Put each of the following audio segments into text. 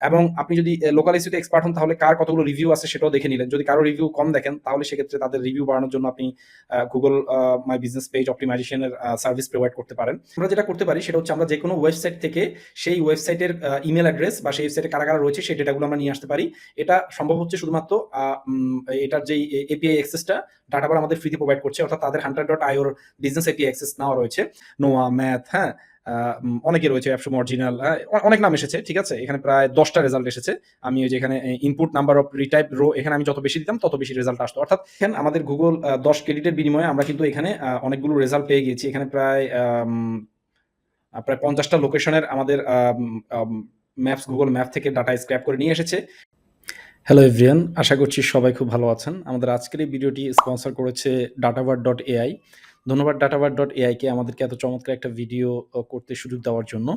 এবং আপনি যদি লোকাল এসইওতে এক্সপার্ট হন তাহলে কার কতগুলো রিভিউ আছে সেটাও দেখে নিলেন। যদি কারো রিভিউ কম দেখেন তাহলে সেক্ষেত্রে তাদের রিভিউ বাড়ানোর জন্য আপনি Google my business page optimisation এর সার্ভিস প্রোভাইড করতে পারেন। আমরা যেটা করতে পারি সেটা হচ্ছে আমরা যেকোনো ওয়েবসাইট থেকে সেই ওয়েবসাইটের ইমেইল অ্যাড্রেস বা সেই ওয়েবসাইটে কারা রয়েছে সেই ডেটাগুলো আমরা নিয়ে আসতে পারি। এটা সম্ভব হচ্ছে শুধুমাত্র এটার যেই এপিআই অ্যাক্সেসটা ডাটাবার আমাদের ফ্রিতে প্রোভাইড করছে, অর্থাৎ তাদের hunter.io এর বিজনেস এপিআই অ্যাক্সেস নেওয়া রয়েছে। নোয়া, ম্যাথ, হ্যাঁ? অনেকে রয়েছে, অ্যাপসমো অরিজিনাল, অনেক নাম এসেছে, ঠিক আছে? এখানে প্রায় 10টা রেজাল্ট এসেছে। আমি ওই যে এখানে input number of retype row, এখানে আমি যত বেশি দিতাম তত বেশি রেজাল্ট আসতো। অর্থাৎ এখানে আমাদের গুগল 10 ক্রেডিটের বিনিময়ে আমরা কিন্তু এখানে অনেকগুলো রেজাল্ট পেয়ে গিয়েছি। এখানে প্রায় 50টা লোকেশনের আমাদের ম্যাপস, গুগল ম্যাপ থেকে ডাটা স্ক্র্যাপ করে নিয়ে এসেছে। হ্যালো এভরিওয়ান, আশা করছি সবাই খুব ভালো আছেন। আমাদের আজকের এই ভিডিওটি স্পন্সর করেছে Datavar.ai। ধন্যবাদ Datavar.ai কে আমাদেরকে এত চমৎকার একটা ভিডিও করতে সুযোগ দেওয়ার জন্য।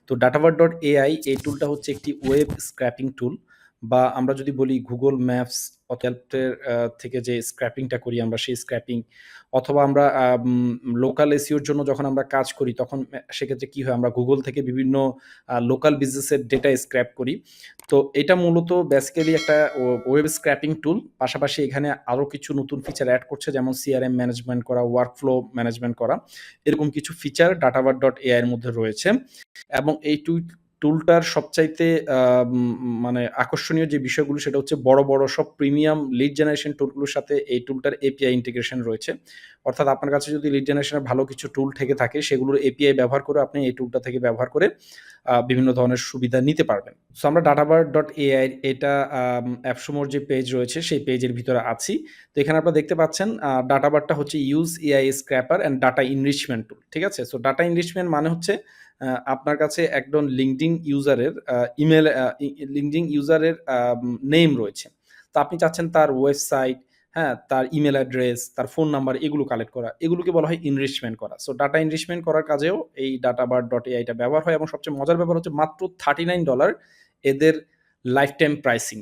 তো Datavar.ai এই টুলটা হচ্ছে একটি ওয়েব স্ক্র্যাপিং টুল, বা আমরা যদি বলি গুগল ম্যাপস অথেল্পের থেকে যে স্ক্র্যাপিংটা করি আমরা, সেই স্ক্র্যাপিং, অথবা আমরা লোকাল এসইওর জন্য যখন আমরা কাজ করি তখন সেক্ষেত্রে কি হয়, আমরা গুগল থেকে বিভিন্ন লোকাল বিজনেসের ডেটা স্ক্র্যাপ করি। তো এটা মূলত বেসিক্যালি একটা ওয়েব স্ক্র্যাপিং টুল। পাশাপাশি এখানে আরো কিছু নতুন ফিচার অ্যাড করছে, যেমন সিআরএম ম্যানেজমেন্ট করা, ওয়ার্কফ্লো ম্যানেজমেন্ট করা, এরকম কিছু ফিচার Datavar.ai এর মধ্যে রয়েছে। এবং এই টুলটার সবচাইতে মানে আকর্ষণীয় যে বিষয়গুলো সেটা হচ্ছে বড় বড় সব প্রিমিয়াম লিড জেনারেশন টুলগুলোর সাথে এই টুলটার এপিআই ইন্টিগ্রেশন রয়েছে। অর্থাৎ আপনার কাছে যদি লিড জেনারেশনের ভালো কিছু টুল থেকে থাকে সেগুলোর এপিআই ব্যবহার করে আপনি এই টুলটা থেকে ব্যবহার করে বিভিন্ন ধরনের সুবিধা নিতে পারবেন। সো আমরা Datavar.ai এটা অ্যাপসমোর যে পেজ রয়েছে সেই পেজের ভিতরে আছি। তো এখানে আপনারা দেখতে পাচ্ছেন ডাটাবারটা হচ্ছে use AI scraper and data enrichment tool, ঠিক আছে? সো ডাটা ইনরিচমেন্ট মানে হচ্ছে আপনার কাছে একজন লিঙ্কডইন ইউজারের ইমেল, লিঙ্কডইন ইউজারের নেম রয়েছে। তো আপনি চাচ্ছেন তার ওয়েবসাইট, হ্যাঁ, তার ইমেল অ্যাড্রেস, তার ফোন নাম্বার এগুলো কালেক্ট করা। এগুলোকে বলা হয় ইনরিচমেন্ট করা। সো ডাটা ইনরিচমেন্ট করার কাজেও এই Datavar.ai টা ব্যবহার হয়, এবং সবচেয়ে মজার ব্যাপার হচ্ছে মাত্র $39 এদের লাইফ টাইম প্রাইসিং।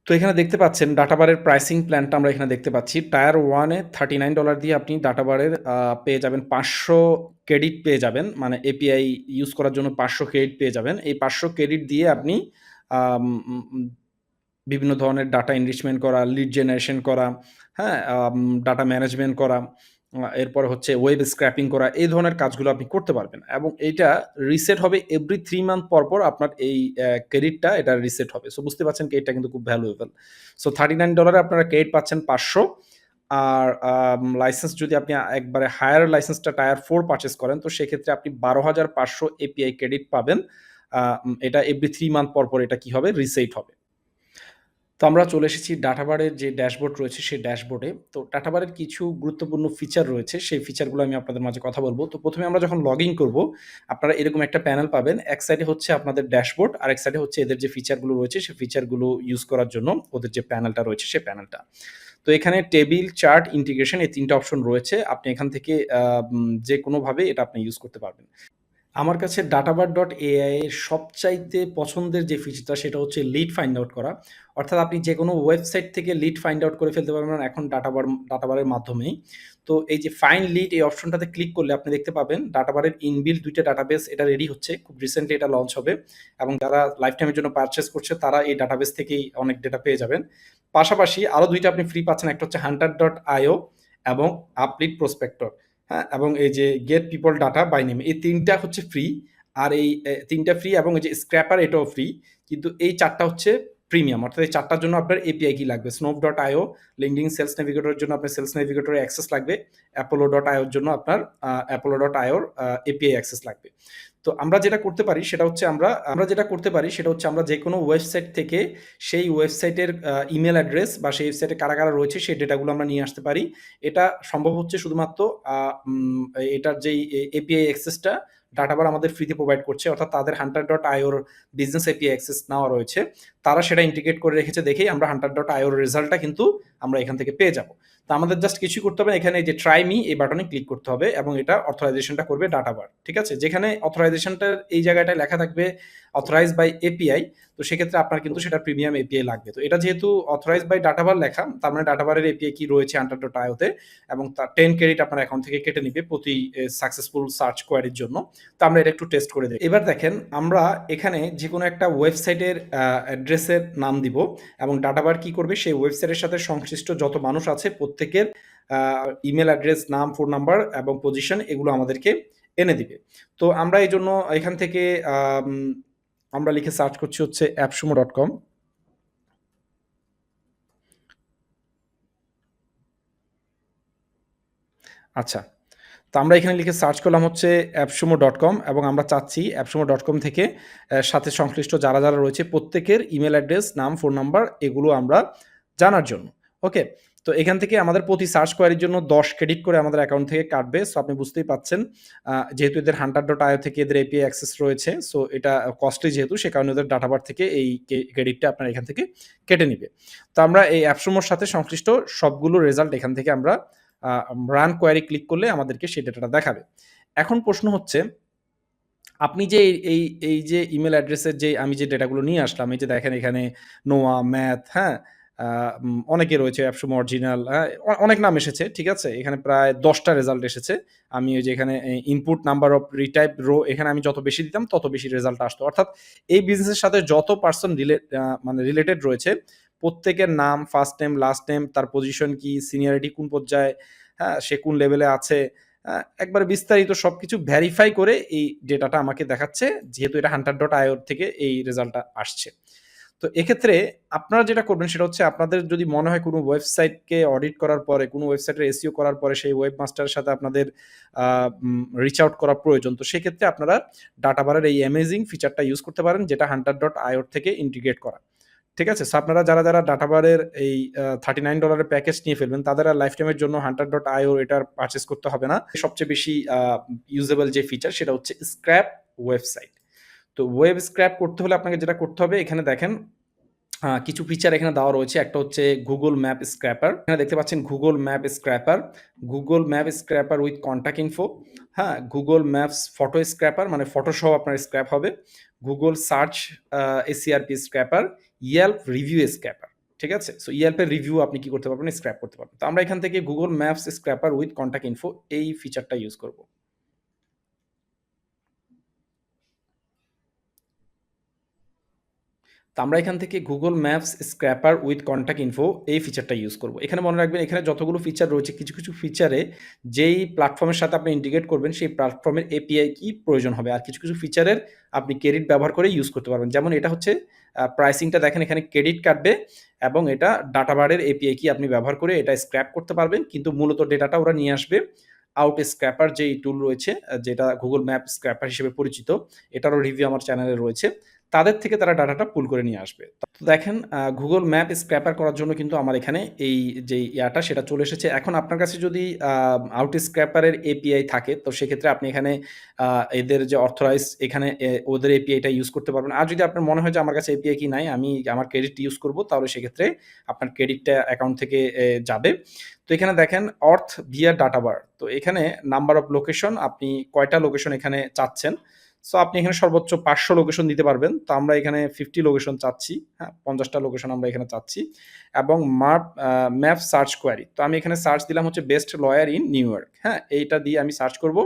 তো এখানে দেখতে পাচ্ছেন ডাটাবারের প্রাইসিং প্ল্যানটা আমরা এখানে দেখতে পাচ্ছি। টায়ার 1 এ $39 দিয়ে আপনি ডাটাবারের পেয়ে যাবেন 500 ক্রেডিট পেয়ে যাবেন। মানে এপিআই ইউজ করার জন্য 500 ক্রেডিট পেয়ে যাবেন। এই 500 ক্রেডিট দিয়ে আপনি আম উম বিভিন্ন ধরনের ডাটা এনরিচমেন্ট করা, লিড জেনারেশন করা, হ্যাঁ? ডাটা ম্যানেজমেন্ট করা, এরপরে হচ্ছে ওয়েব স্ক্র্যাপিং করা, এই ধরনের কাজগুলো আপনি করতে পারবেন। এবং এইটা রিসেট হবে এভরি 3 মান্থ পর আপনার এই ক্রেডিটটা এটা রিসেট হবে। সো বুঝতে পারছেন ক্রেডিটটা কিন্তু খুব ভ্যালুয়েবল। সো $39 আপনারা ক্রেডিট পাচ্ছেন 500। আর লাইসেন্স যদি আপনি একবারে হায়ার লাইসেন্সটা টায়ার 4 পারচেজ করেন তো সেক্ষেত্রে আপনি 12,500 এপিআই ক্রেডিট পাবেন। এটা এভরি 3 মান্থ পর এটা কি হবে? রিসেট হবে। তো আমরা চলে এসেছি ডাটাবারের যে ড্যাশবোর্ড রয়েছে সেই ড্যাশবোর্ডে। তো ডাটাবারের কিছু গুরুত্বপূর্ণ ফিচার রয়েছে, সেই ফিচারগুলো আমি আপনাদের মাঝে কথা বলব। তো ১ম এ আমরা যখন লগইন করব, আপনারা এরকম একটা প্যানেল পাবেন। এক সাইডে হচ্ছে আপনাদের ড্যাশবোর্ড, আরেক সাইডে হচ্ছে এদের যে ফিচারগুলো রয়েছে সেই ফিচারগুলো ইউজ করার জন্য ওদের যে প্যানেলটা রয়েছে সেই প্যানেলটা। তো এখানে টেবিল, চার্ট, ইন্টিগ্রেশন এই ৩ টা অপশন রয়েছে। আপনি এখান থেকে যেকোনোভাবে এটা আপনি ইউজ করতে পারবেন। আমার কাছে Datavar.ai এর সবচাইতে পছন্দের যে ফিচারটা সেটা হচ্ছে লিড ফাইন্ড আউট করা। অর্থাৎ আপনি যেকোনো ওয়েবসাইট থেকে লিড ফাইন্ড আউট করে ফেলতে পারবেন এখন ডাটাবারের মাধ্যমেই। তো এই যে ফাইন্ড লিড এই অপশনটাতে ক্লিক করলে আপনি দেখতে পাবেন ডাটাবারের ইনবিল্ট ২ টা ডাটাবেস এটা রেডি হচ্ছে। খুব রিসেন্টলি এটা লঞ্চ হবে, এবং যারা লাইফ টাইমের জন্য পারচেজ করছে তারা এই ডাটাবেস থেকেই অনেক ডেটা পেয়ে যাবেন। পাশাপাশি আরো ২ টা আপনি ফ্রি পাচ্ছেন। একটা হচ্ছে hunter.io এবং আপলিড প্রসপেক্টর। হ্যাঁ? এবং এই যে get people data by name, এই ৩ টা হচ্ছে ফ্রি। আর এই ৩ টা ফ্রি, এবং এই যে স্ক্র্যাপার এটাও ফ্রি। কিন্তু এই ৪ টা হচ্ছে প্রিমিয়াম। অর্থাৎ এই ৪ টার জন্য আপনার এপিআই কি লাগবে? Snop.io, লিঙ্কডইন সেলস নেভিগেটরের জন্য আপনার সেলস নেভিগেটরের অ্যাক্সেস লাগবে। Apollo.io এর জন্য আপনার Apollo.io এর এপিআই অ্যাক্সেস লাগবে। তো আমরা যেটা করতে পারি সেটা হচ্ছে আমরা যেকোনো ওয়েবসাইট থেকে সেই ওয়েবসাইটের ইমেইল অ্যাড্রেস বা সেই ওয়েবসাইটে কারা রয়েছে সেই ডেটাগুলো আমরা নিয়ে আসতে পারি। এটা সম্ভব হচ্ছে শুধুমাত্র এটার যেই এপিআই অ্যাক্সেসটা ডাটাবার আমাদের ফ্রিতে প্রোভাইড করছে, অর্থাৎ তাদের hunter.io এর বিজনেস এপিআই অ্যাক্সেস নেওয়া রয়েছে। তারা সেটা ইন্টিগ্রেট করে রেখেছে দেখেই আমরা hunter.io এর রেজাল্টটা কিন্তু আমরা এখান থেকে পেয়ে যাব। তো আমাদের জাস্ট কিছুই করতে হবে না, এখানে এই যে ট্রাই মি এই বাটনে ক্লিক করতে হবে এবং এটা অথরাইজেশনটা করবে ডাটাবার। ঠিক আছে? যেখানে অথরাইজেশনটার এই জায়গাটায় লেখা থাকবে অথরাইজ বাই এপিআই, তো সেক্ষেত্রে আপনার কিন্তু সেটা প্রিমিয়াম এপিআই লাগবে। তো এটা যেহেতু অথরাইজ বাই ডাটাবার লেখা, তার মানে ডাটাবারের এপিআই কি রয়েছে hunter.io-তে, এবং তার 10 ক্রেডিট আপনার অ্যাকাউন্ট থেকে কেটে নিবে প্রতি সাকসেসফুল সার্চ কোয়ারির জন্য। তো আমরা এটা একটু টেস্ট করে দেখি। এবার দেখেন আমরা এখানে যেকোনো একটা ওয়েবসাইটের অ্যাড্রেসের নাম দিব এবং ডাটাবার কি করবে, সেই ওয়েবসাইটের সাথে সংশ্লিষ্ট যত মানুষ আছে প্রত্যেকের ইমেল অ্যাড্রেস, নাম, ফোন নাম্বার এবং পজিশন এগুলো আমাদেরকে এনে দিবে। তো আমরা এই জন্য এখান থেকে আমরা লিখে সার্চ করছি হচ্ছে appsumo.com। আচ্ছা, তো আমরা এখানে লিখে সার্চ করলাম হচ্ছে appsumo.com এবং আমরা চাচ্ছি appsumo.com থেকে সাথে সংশ্লিষ্ট যারা যারা রয়েছে প্রত্যেকের ইমেল অ্যাড্রেস, নাম, ফোন নাম্বার এগুলো আমরা জানার জন্য। ওকে, তো এখান থেকে আমাদের প্রতি সার্চ কোয়ারির জন্য 10 ক্রেডিট করে আমাদের অ্যাকাউন্ট থেকে কাটবে। সো আপনি বুঝতেই পাচ্ছেন, যেহেতু এদের hunter.io থেকে এদের এপিআই অ্যাক্সেস রয়েছে, সো এটা কস্টলি যেহেতু, সে কারণে ওদের ডাটাবার থেকে এই ক্রেডিটটা আপনার এখান থেকে কেটে নিবে। তো আমরা এই appsumoর সাথে সংশ্লিষ্ট সবগুলো রেজাল্ট এখান থেকে আমরা রান কোয়ারি ক্লিক করলে আমাদেরকে সেই ডেটাটা দেখাবে। এখন প্রশ্ন হচ্ছে, আপনি যে এই যে ইমেল অ্যাড্রেসের যে আমি যে ডেটাগুলো নিয়ে আসলাম, এই যে দেখেন এখানে নোয়া, ম্যাথ, হ্যাঁ? অনেকে রয়েছে, অ্যাপসমো অরিজিনাল, হ্যাঁ? অনেক নাম এসেছে, ঠিক আছে? এখানে প্রায় ১০ টা রেজাল্ট এসেছে। আমি ওই যে এখানে input number of retype row এখানে আমি যত বেশি দিতাম তত বেশি রেজাল্ট আসতো। অর্থাৎ এই বিজনেসের সাথে যত পারসন মানে রিলেটেড রয়েছে, প্রত্যেকের নাম, ফার্স্ট নেম, লাস্ট নেম, তার পজিশন কি, সিনিয়রিটি কোন পর্যায়ে, হ্যাঁ? সে কোন লেভেলে আছে, একবারে বিস্তারিত সবকিছু ভেরিফাই করে এই ডেটাটা আমাকে দেখাচ্ছে, যেহেতু এটা hunter.io থেকে এই রেজাল্টটা আসছে। তো এক্ষেত্রে আপনারা যেটা করবেন সেটা হচ্ছে, আপনাদের যদি মনে হয় কোনো ওয়েবসাইটকে অডিট করার পরে, কোনো ওয়েবসাইটের এসইও করার পরে সেই ওয়েব মাস্টারের সাথে আপনাদের রিচ আউট করা প্রয়োজন। তো সেক্ষেত্রে আপনারা ডাটাবারের এই অ্যামেজিং ফিচারটা ইউজ করতে পারেন, যেটা hunter.io থেকে ইন্টিগ্রেট করা। ঠিক আছে? সো আপনারা যারা ডাটাবারের এই $39 এর প্যাকেজ নিয়ে ফেলবেন, তাদের আর লাইফ টাইমের জন্য hunter.io এটার পারচেজ করতে হবে না। সবচেয়ে বেশি ইউজেবল যে ফিচার সেটা হচ্ছে স্ক্র্যাপ ওয়েবসাইট। তো ওয়েব স্ক্র্যাপ করতে হলে আপনাকে যেটা করতে হবে, এখানে দেখেন কিছু ফিচার এখানে দেওয়া রয়েছে। একটা হচ্ছে গুগল ম্যাপ স্ক্র্যাপার। এখানে দেখতে পাচ্ছেন Google map scraper, Google map scraper with contact info, হ্যাঁ? গুগল ম্যাপস ফটো স্ক্র্যাপার, মানে ফটো সহ আপনার স্ক্র্যাপ হবে। Google search SERP scraper, Yelp review scraper. ঠিক আছে? সো ইয়েল্পের রিভিউ আপনি কি করতে পারবেন? স্ক্র্যাপ করতে পারবেন। তো আমরা এখান থেকে Google maps scraper with contact info এই ফিচারটা ইউজ করব। তো আমরা এখান থেকে Google maps scraper with contact info এই ফিচারটা ইউজ করব। এখানে মনে রাখবেন, এখানে যতগুলো ফিচার রয়েছে, কিছু ফিচারে যেই প্ল্যাটফর্মের সাথে আপনি ইন্টিগ্রেট করবেন সেই প্ল্যাটফর্মের এপিআই কি প্রয়োজন হবে, আর কিছু ফিচারের আপনি ক্রেডিট ব্যবহার করে ইউজ করতে পারবেন। যেমন এটা হচ্ছে প্রাইসিংটা দেখেন, এখানে ক্রেডিট কাটবে এবং এটা ডাটাবারের এপিআই কি আপনি ব্যবহার করে এটা স্ক্র্যাপ করতে পারবেন, কিন্তু মূলত ডেটাটা ওরা নিয়ে আসবে আউট স্ক্র্যাপার যেই টুল রয়েছে, যেটা গুগল ম্যাপ স্ক্র্যাপার হিসেবে পরিচিত, এটারও রিভিউ আমার চ্যানেলে রয়েছে, তাদের থেকে তারা ডাটাটা পুল করে নিয়ে আসবে। তো দেখেন, গুগল ম্যাপ স্ক্র্যাপার করার জন্য কিন্তু আমার এখানে এই যে ইয়াটা সেটা চলে এসেছে। এখন আপনার কাছে যদি আউট স্ক্র্যাপারের এপিআই থাকে, তো সেক্ষেত্রে আপনি এখানে এদের যে অথরাইজ এখানে ওদের এপিআইটা ইউজ করতে পারবেন। আর যদি আপনার মনে হয় যে আমার কাছে এপিআই কি নাই, আমি আমার ক্রেডিট ইউজ করব, তাহলে সেক্ষেত্রে আপনার ক্রেডিটটা অ্যাকাউন্ট থেকে যাবে। তো এখানে দেখেন অর্থ ভিয়া ডাটাবার। তো এখানে নাম্বার অফ লোকেশন, আপনি কয়টা লোকেশন এখানে চাচ্ছেন। সো আপনি এখানে সর্বোচ্চ 500 লোকেশন দিতে পারবেন। তো আমরা এখানে 50 লোকেশন চাচ্ছি, হ্যাঁ? 50 টা লোকেশন আমরা এখানে চাচ্ছি এবং ম্যাপ সার্চ কোয়েরি। তো আমি এখানে সার্চ দিলাম হচ্ছে best lawyer in new York, হ্যাঁ? এইটা দিয়ে আমি সার্চ করব।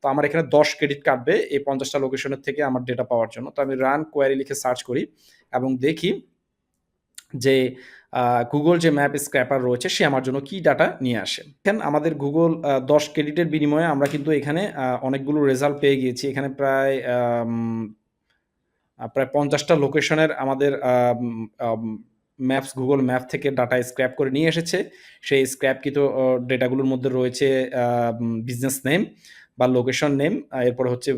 তো আমার এখানে 10 ক্রেডিট কাটবে এই 50 টা লোকেশনের থেকে আমার ডেটা পাওয়ার জন্য। তো আমি রান কোয়েরি লিখে সার্চ করি এবং দেখি যে গুগল যে ম্যাপ স্ক্র্যাপার রয়েছে সে আমার জন্য কি ডাটা নিয়ে আসে। দেখেন আমাদের গুগল 10 ক্রেডিটের বিনিময়ে আমরা কিন্তু এখানে অনেকগুলো রেজাল্ট পেয়ে গিয়েছি। এখানে প্রায় 50 টা লোকেশনের আমাদের গুগল ম্যাপ থেকে ডাটা স্ক্র্যাপ করে নিয়ে এসেছে। সেই স্ক্র্যাপকৃত ডেটাগুলোর মধ্যে রয়েছে বিজনেস নেম বা লোকেশন নেম, এরপরে হচ্ছে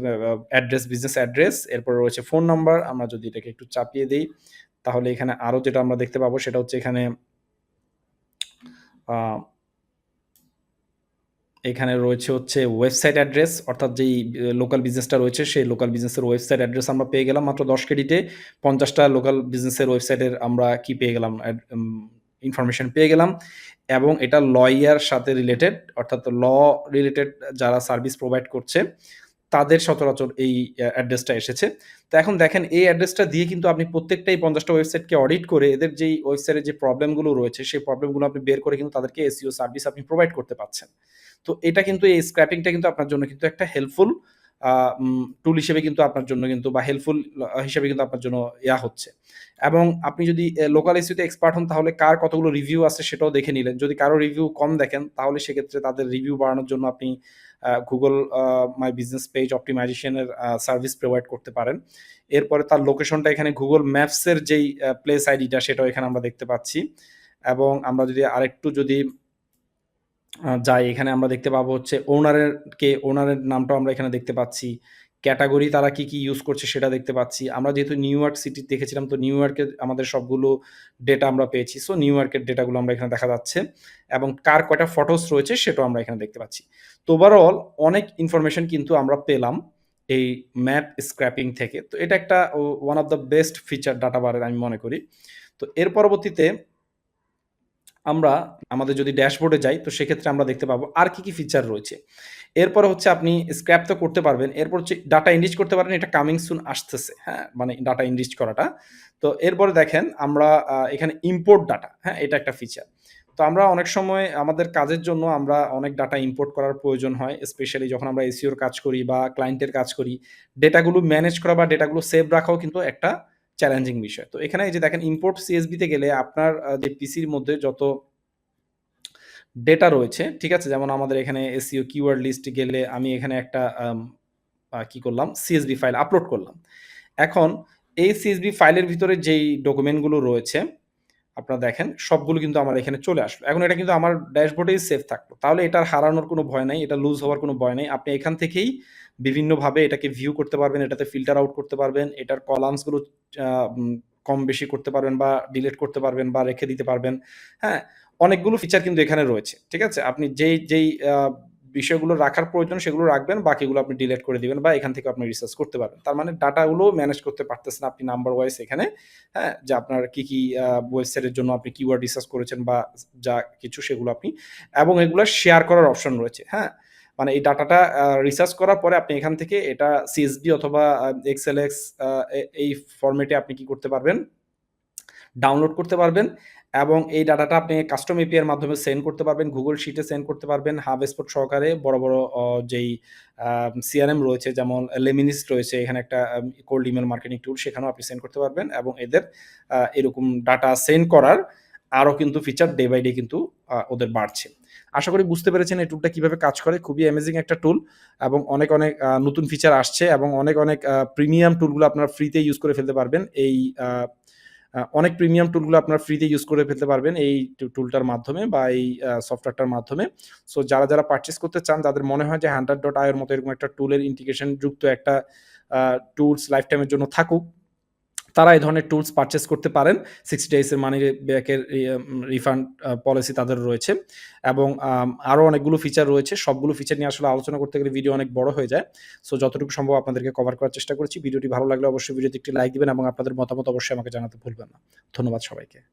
অ্যাড্রেস, বিজনেস অ্যাড্রেস, এরপরে রয়েছে ফোন নাম্বার। আমরা যদি এটাকে একটু চাপিয়ে দেই, তাহলে এখানে আরো যেটা আমরা দেখতে পাবো সেটা হচ্ছে এখানে রয়েছে হচ্ছে ওয়েবসাইট অ্যাড্রেস, অর্থাৎ যেই লোকাল বিজনেসটা রয়েছে সেই লোকাল বিজনেসের ওয়েবসাইট অ্যাড্রেস আমরা পেয়ে গেলাম মাত্র 10 ক্রেডিটে। 50 টা লোকাল বিজনেসের ওয়েবসাইটের আমরা কি পেয়ে গেলাম, ইনফরমেশন পেয়ে গেলাম। এবং এটা লয়ার সাথে রিলেটেড, অর্থাৎ ল রিলেটেড যারা সার্ভিস প্রোভাইড করছে তাদের সচরাচর এই অ্যাড্রেসটা এসেছে। তো এখন দেখেন এই অ্যাড্রেসটা দিয়ে কিন্তু আপনি প্রত্যেকটাই ৫০ টা ওয়েবসাইটকে অডিট করে এদের যেই ওয়েবসাইটের যে প্রবলেমগুলো রয়েছে সেই প্রবলেমগুলো আপনি বের করে কিন্তু তাদেরকে এসইও সার্ভিস আপনি প্রোভাইড করতে পারছেন। তো এটা কিন্তু এই স্ক্র্যাপিংটা কিন্তু আপনার জন্য কিন্তু একটা হেল্পফুল আ টুল হিসেবে কিন্তু আপনার জন্য কিন্তু বা হেল্পফুল হিসেবে কিন্তু আপনার জন্য হচ্ছে। এবং আপনি যদি লোকাল এসইও তে এক্সপার্ট হন তাহলে কার কতগুলো রিভিউ আছে সেটাও দেখে নিলেন। যদি কারো রিভিউ কম দেখেন তাহলে সেক্ষেত্রে তাদের রিভিউ বাড়ানোর জন্য আপনি Google my business page optimisation এর সার্ভিস প্রোভাইড করতে পারেন। এরপরে তার লোকেশনটা এখানে Google ম্যাপস এর যেই প্লেস আইডিটা সেটাও এখানে আমরা দেখতে পাচ্ছি। এবং আমরা যদি আরেকটু যদি যাই, এখানে আমরা দেখতে পাবো হচ্ছে ওনারের নামটাও আমরা এখানে দেখতে পাচ্ছি। ক্যাটেগরি তারা কি ইউজ করছে সেটা দেখতে পাচ্ছি। আমরা যেহেতু নিউ ইয়র্ক সিটি দেখেছিলাম তো নিউ ইয়র্কের আমাদের সবগুলো ডেটা আমরা পেয়েছি। সো নিউ ইয়র্কের ডেটাগুলো আমরা এখানে দেখা যাচ্ছে এবং কার কয়টা ফটোস রয়েছে সেটাও আমরা এখানে দেখতে পাচ্ছি। তো ওভারঅল অনেক ইনফরমেশন কিন্তু আমরা পেলাম এই ম্যাপ স্ক্র্যাপিং থেকে। তো এটা একটা one of the best feature ডাটাবারের আমি মনে করি। তো এর পরবর্তীতে আমরা আমাদের যদি ড্যাশবোর্ডে যাই তো সেক্ষেত্রে আমরা দেখতে পাবো আর কি ফিচার রয়েছে। এরপরে হচ্ছে আপনি স্ক্র্যাপ তো করতে পারবেন। এরপর হচ্ছে ডাটা এনরিচ করতে পারেন। এটা কামিং সুন আসতেছে, হ্যাঁ? মানে ডাটা এনরিচ করাটা। তো এরপরে দেখেন আমরা এখানে ইম্পোর্ট ডাটা, হ্যাঁ? এটা একটা ফিচার। তো আমরা অনেক সময় আমাদের কাজের জন্য আমরা অনেক ডাটা ইম্পোর্ট করার প্রয়োজন হয়। স্পেশালি যখন আমরা এসইও এর কাজ করি বা ক্লায়েন্টের কাজ করি। ডেটাগুলো ম্যানেজ করা বা ডেটাগুলো সেভ রাখাও কিন্তু একটা চ্যালেঞ্জিং বিষয়। তো এখানে এই যে দেখেন ইম্পোর্ট সিএসভি তে গেলে আপনার যে পিসির মধ্যে যত ডেটা রয়েছে, ঠিক আছে? যেমন আমাদের এখানে এসইও কিওয়ার্ড লিস্ট গেলে আমি এখানে একটা কি করলাম? সিএসভি ফাইল আপলোড করলাম। এখন এই সিএসভি ফাইলের ভিতরে যেই ডকুমেন্টগুলো রয়েছে, আপনারা দেখেন সবগুলো কিন্তু আমার এখানে চলে আসলো। এখন এটা কিন্তু আমার ড্যাশবোর্ডেই সেভ থাকলো। তাহলে এটার হারানোর কোনো ভয় নাই, এটা লুজ হওয়ার কোনো ভয় নাই। আপনি এখান থেকেই বিভিন্নভাবে এটাকে ভিউ করতে পারবেন, এটাতে ফিল্টার আউট করতে পারবেন, এটার কলামস গুলো আ উম কম বেশি করতে পারবেন বা ডিলিট করতে পারবেন বা রেখে দিতে পারবেন। হ্যাঁ? অনেকগুলো ফিচার কিন্তু এখানে রয়েছে। ঠিক আছে? আপনি যেই বিষয়গুলো রাখার প্রয়োজন সেগুলো রাখবেন, বাকিগুলো আপনি ডিলিট করে দিবেন বা এখান থেকে আপনি রিসার্চ করতে পারবেন। তার মানে ডাটাগুলো ম্যানেজ করতে পারতেছেন আপনি নাম্বার ওয়াইজ এখানে, হ্যাঁ? যে আপনার কি ওয়েবসাইটের জন্য আপনি কিওয়ার্ড রিসার্চ করেছেন বা যা কিছু সেগুলো আপনি এবং এগুলা শেয়ার করার অপশন রয়েছে, হ্যাঁ? মানে এই ডাটাটা রিসার্চ করার পরে আপনি এখান থেকে এটা সিএসভি অথবা এক্সএলএক্স এই ফরম্যাটে আপনি কি করতে পারবেন? ডাউনলোড করতে পারবেন এবং এই ডাটাটা আপনি কাস্টম এপিআই এর মাধ্যমে সেন্ড করতে পারবেন। Google শিটে সেন্ড করতে পারবেন। HubSpot সহকারে বড় যেই সিআরএম রয়েছে যেমন Lemnis রয়েছে, এখানে একটা কোল্ড ইমেইল মার্কেটিং টুল সেখানেও আপনি সেন্ড করতে পারবেন এবং এদের এরকম ডাটা সেন্ড করার আরো কিন্তু ফিচার ডে বাই ডে কিন্তু ওদের বাড়ছে। আশা করি বুঝতে পেরেছেন এই টুলটা কিভাবে কাজ করে। খুবই অ্যামেজিং একটা টুল এবং অনেক নতুন ফিচার আসছে এবং অনেক প্রিমিয়াম টুলগুলো আপনারা ফ্রিতে ইউজ করে ফেলতে পারবেন। এই অনেক প্রিমিয়াম টুলগুলো আপনারা ফ্রিতে ইউজ করে ফেলতে পারবেন এই টুলটার মাধ্যমে বা এই সফটওয়্যারটার মাধ্যমে। সো যারা পারচেজ করতে চান, যাদের মনে হয় যে 100.io এর মতো এরকম একটা টুলের ইন্টিগ্রেশন যুক্ত একটা টুলস লাইফ টাইমের জন্য থাকুক, তারা এই ধরনের টুলস পারচেজ করতে পারেন। 60 ডেইজ এর মানি ব্যাকের রিফান্ড পলিসি তাদের রয়েছে এবং আরো অনেকগুলো ফিচার রয়েছে। সবগুলো ফিচার নিয়ে আসলে আলোচনা করতে গেলে ভিডিও অনেক বড় হয়ে যায়। সো যতটুকু সম্ভব আপনাদেরকে কভার করার চেষ্টা করেছি। ভিডিওটি ভালো লাগলে অবশ্যই ভিডিওতে একটি লাইক দিবেন এবং আপনাদের মতামত অবশ্যই আমাকে জানাতে ভুলবেন না। ধন্যবাদ সবাইকে।